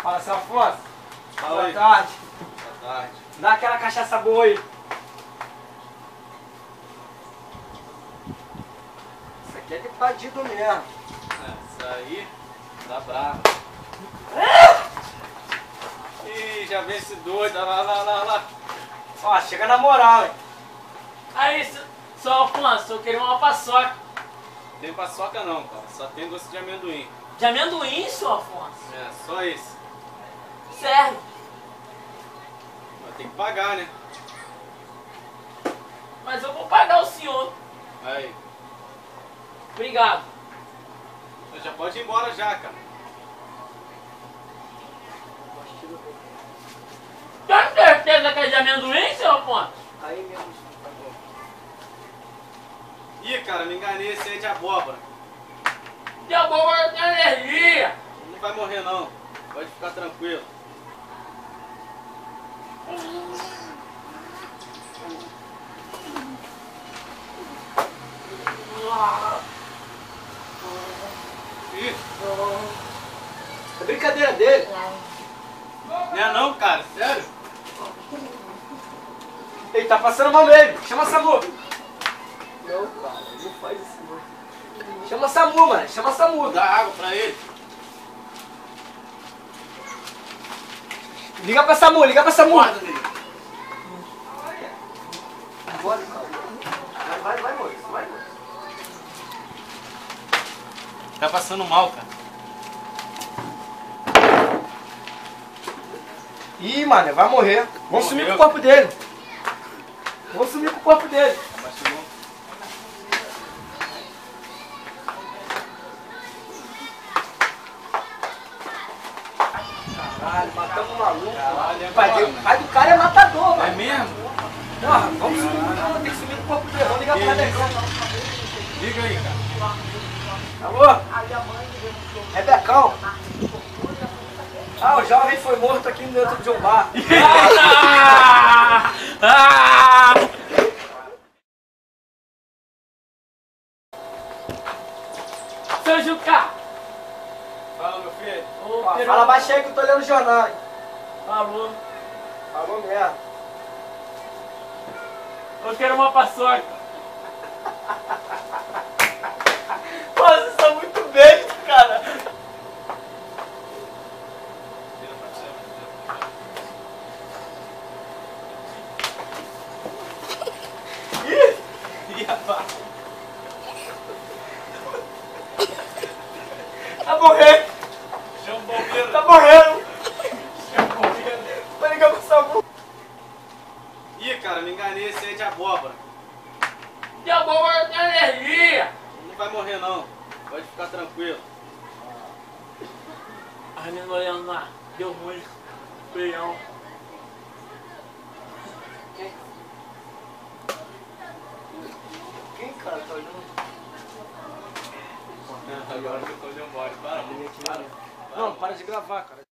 Fala, seu Afonso. Fala Boa aí. tarde. Boa tarde. Dá aquela cachaça boa aí. Isso aqui é de bandido mesmo. Isso aí tá bravo. Ih, já vem esse doido. Olha lá. Ó, chega na moral, hein. Aí, seu Afonso, eu queria uma paçoca. Tem paçoca não, cara. Só tem doce de amendoim. De amendoim, seu Afonso? É, só isso. Serve. Mas tem que pagar, né? Mas eu vou pagar o senhor. Aí. Obrigado. Você já pode ir embora já, cara. Tem certeza que é de amendoim, seu Afonso? Aí mesmo, tá bom. Ih, cara, me enganei. Esse aí é de abóbora. De abóbora tem alergia. Não vai morrer não. Pode ficar tranquilo. Ih, É brincadeira dele. não é não, cara. Sério? Ele tá passando mal mesmo. Chama a SAMU. Não, cara, não faz isso não. Chama a SAMU, mano. Chama a SAMU. Dá água pra ele. Liga pra SAMU, liga pra SAMU. Guarda dele. Bora, cara. Vai, moço. Vai, moço. Tá passando mal, cara. Ih, mano, vai morrer. Vamos sumir com o Morreu. corpo dele. Vamos sumir com o corpo dele. Abaixa a mão. Caralho, matamos um maluco. Caralho, é Pai, agora, o pai do cara é matador, É mano. mesmo? Porra, vamos sumir com o corpo, tem que sumir com o corpo dele. Vamos ligar pro Rebecão. Liga aí, cara. Alô? Rebecão. Ah, o jovem foi morto aqui dentro de um bar. Seu Jucá. Fala, meu filho. Ô, Ó, Peru. fala baixinho aí que eu tô lendo o jornal, hein. Falou. Falou mesmo. Eu quero uma paçoca. Pô, vocês são muito bestos, cara. Ih, rapaz. Tá morrendo, Chama o bombeiro. tá morrendo. Chama o bombeiro. Vai ligar pro SAMU. Ih, cara, me enganei. Esse aí é de abóbora. De abóbora tem alergia. Não vai morrer não. Pode ficar tranquilo. As meninas olhando lá. Deu ruim. Feião. Quem, cara, tá olhando? Agora eu tô indo embora. Para. Não, para de gravar, cara.